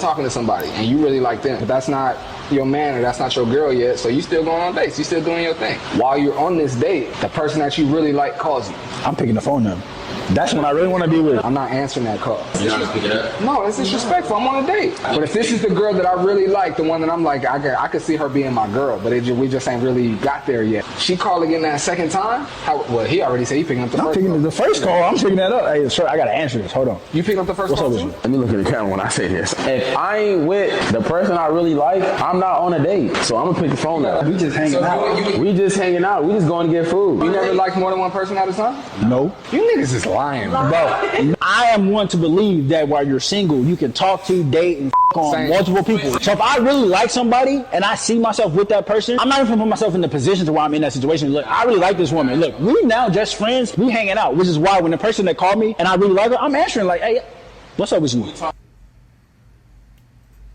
talking to somebody and you really like them, but that's not your man or that's not your girl yet, so you still going on dates, you still doing your thing. While you're on this date, the person that you really like calls you. I'm picking the phone up. That's when I really want to be with. I'm not answering that call. You're not gonna pick it up? No, it's disrespectful. I'm on a date. But if this is the girl that I really like, the one that I'm like, I could see her being my girl, but we just ain't really got there yet. She called again that second time? Well, he already said he picking up the first call. The first call, I'm picking that up. Hey, sir, I got to answer this. Hold on. You pick up the first call too? Let me look at the camera when I say this. If I ain't with the person I really like, I'm not on a date. So I'm going to pick the phone up. We just hanging out. We just hanging out. We just going to get food. You never liked more than one person at a time? No. You niggas is lying, bro. Bro, I am one to believe that while you're single, you can talk to, date, and on multiple people. So if I really like somebody and I see myself with that person, I'm not even gonna put myself in the position to where I'm in that situation. Look, I really like this woman. Look, we now just friends. We hanging out, which is why when the person that called me and I really like her, I'm answering like, hey, what's up with you?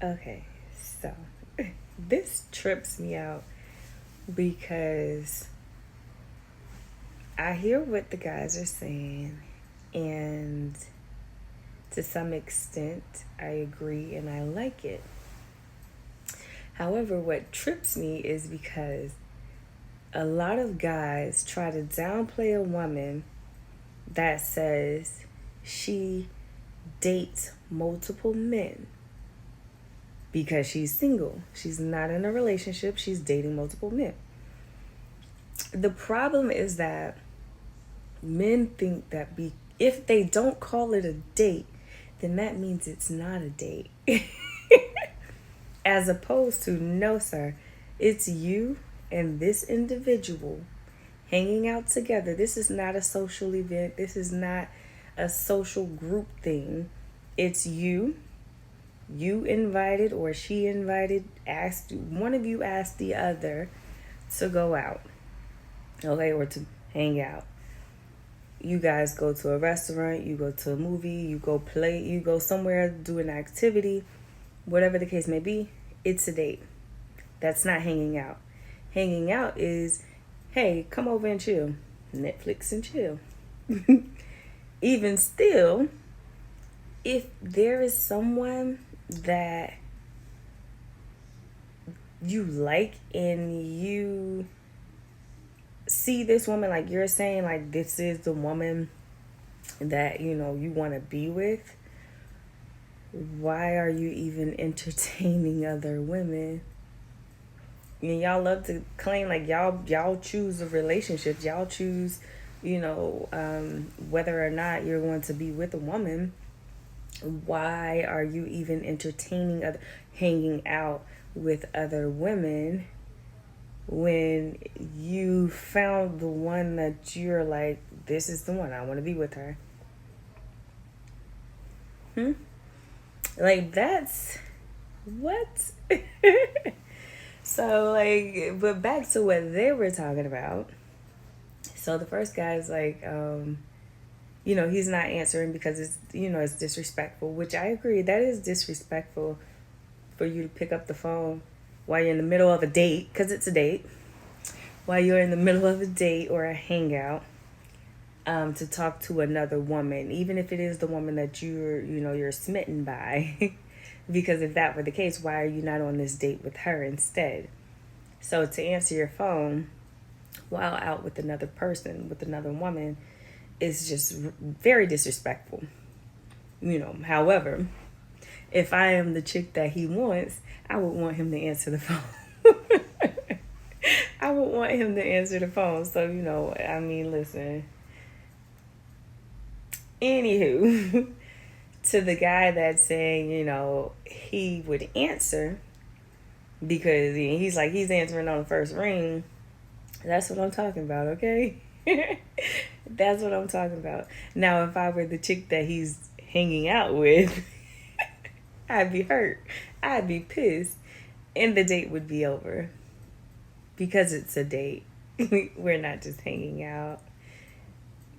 Okay, so this trips me out because I hear what the guys are saying, and to some extent, I agree and I like it. However, what trips me is because a lot of guys try to downplay a woman that says she dates multiple men because she's single. She's not in a relationship. She's dating multiple men. The problem is that men think that if they don't call it a date, then that means it's not a date. As opposed to, no, sir, it's you and this individual hanging out together. This is not a social event. This is not a social group thing. It's you. You invited or she invited, one of you asked the other to go out, okay, or to hang out. You guys go to a restaurant, you go to a movie, you go play, you go somewhere, do an activity, whatever the case may be, it's a date. That's not hanging out. Hanging out is, hey, come over and chill. Netflix and chill. Even still, if there is someone that you like and you see this woman, like you're saying, like this is the woman that you want to be with, why are you even entertaining other women? And y'all love to claim like y'all choose a relationship, y'all choose whether or not you're going to be with a woman. Why are you even entertaining hanging out with other women when you found the one that you're like, this is the one, I want to be with her? Like, that's what? So, like, but back to what they were talking about. So the first guy's like, he's not answering because it's, it's disrespectful, which I agree. That is disrespectful for you to pick up the phone while you're in the middle of a date, because it's a date, while you're in the middle of a date or a hangout, to talk to another woman, even if it is the woman that you're smitten by. Because if that were the case, why are you not on this date with her instead? So to answer your phone while out with another person, with another woman, is just very disrespectful. However, if I am the chick that he wants, I would want him to answer the phone. I would want him to answer the phone. So, listen. Anywho, to the guy that's saying, he would answer because he's answering on the first ring. That's what I'm talking about, okay? That's what I'm talking about. Now, if I were the chick that he's hanging out with, I'd be hurt. I'd be pissed. And the date would be over. Because it's a date. We're not just hanging out.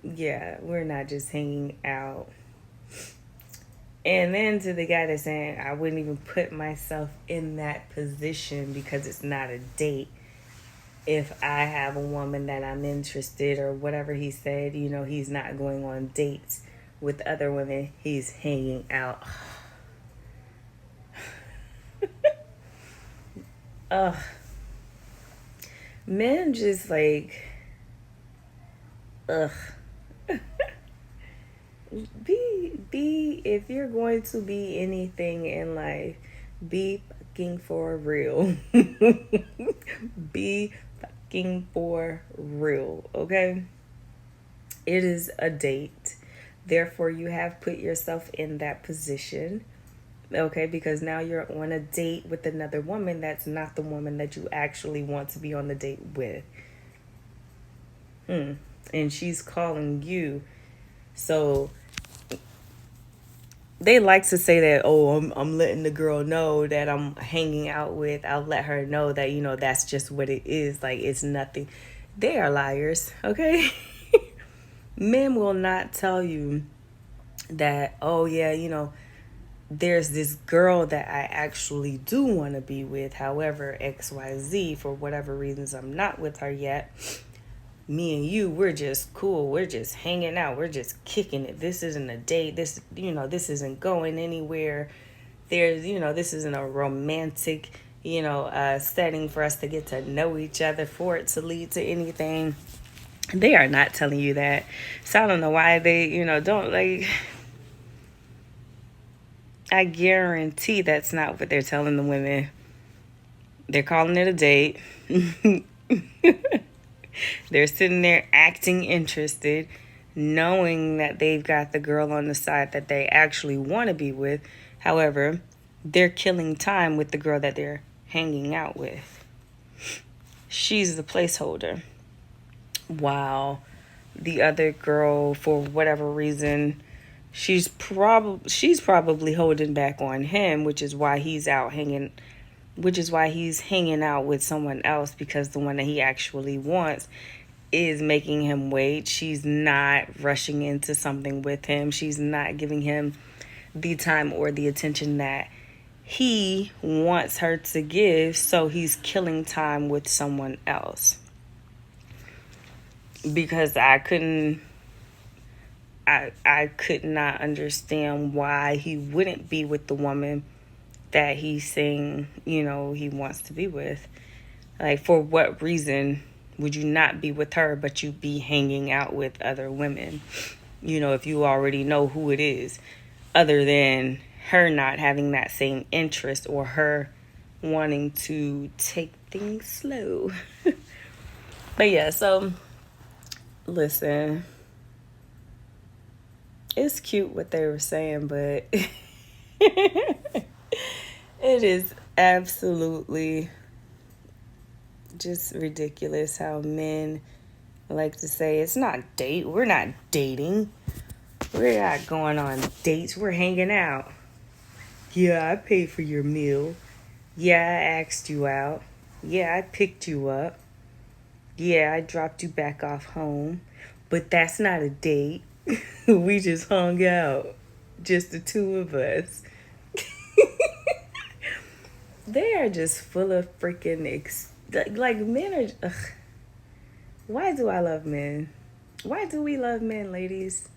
Yeah, we're not just hanging out. And then to the guy that's saying, I wouldn't even put myself in that position because it's not a date. If I have a woman that I'm interested, or whatever he said, he's not going on dates with other women. He's hanging out. Ugh. Men just like, ugh. Be if you're going to be anything in life, be fucking for real. Be fucking for real, okay? It is a date. Therefore, you have put yourself in that position, okay? Because now you're on a date with another woman that's not the woman that you actually want to be on the date with. And she's calling you. So they like to say that, oh, I'm letting the girl know that I'm hanging out with. I'll let her know that, you know, that's just what it is. Like, it's nothing. They are liars, okay? Men will not tell you that, oh, yeah, you know, there's this girl that I actually do want to be with. However, XYZ, for whatever reasons, I'm not with her yet. Me and you, we're just cool. We're just hanging out. We're just kicking it. This isn't a date. This, you know, this isn't going anywhere. There's, you know, this isn't a romantic, you know, setting for us to get to know each other, for it to lead to anything. They are not telling you that. So I don't know why they, you know, don't like. I guarantee that's not what they're telling the women. They're calling it a date. They're sitting there acting interested, knowing that they've got the girl on the side that they actually want to be with. However, they're killing time with the girl that they're hanging out with. She's the placeholder. While the other girl, for whatever reason, she's probably holding back on him, which is why he's hanging out with someone else, because the one that he actually wants is making him wait. She's not rushing into something with him. She's not giving him the time or the attention that he wants her to give, so he's killing time with someone else. Because I could not understand why he wouldn't be with the woman that he's saying, you know, he wants to be with. Like, for what reason would you not be with her, but you be hanging out with other women? You know, if you already know who it is, other than her not having that same interest, or her wanting to take things slow. But yeah, so listen, it's cute what they were saying, but it is absolutely just ridiculous how men like to say it's not date. We're not dating. We're not going on dates. We're hanging out. Yeah, I paid for your meal. Yeah, I asked you out. Yeah, I picked you up. Yeah, I dropped you back off home. But that's not a date. We just hung out. Just the two of us. They are just full of freaking like men are. Ugh. Why do I love men? Why do we love men, ladies?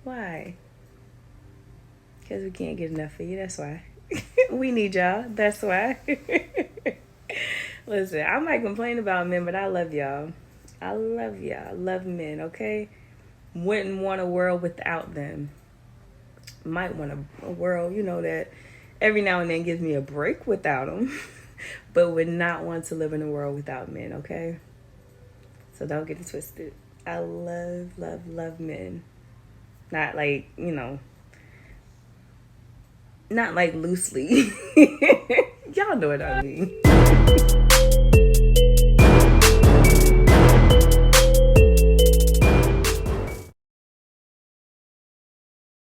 Why? Because we can't get enough of you. That's why. We need y'all. That's why. Listen, I might complain about men, but I love y'all. I love y'all. I love men, okay? Wouldn't want a world without them. Might want a world, you know, that every now and then gives me a break without them. But would not want to live in a world without men, okay? So don't get it twisted. I love, love, love men. Not like, you know, not like loosely. Y'all know what I mean.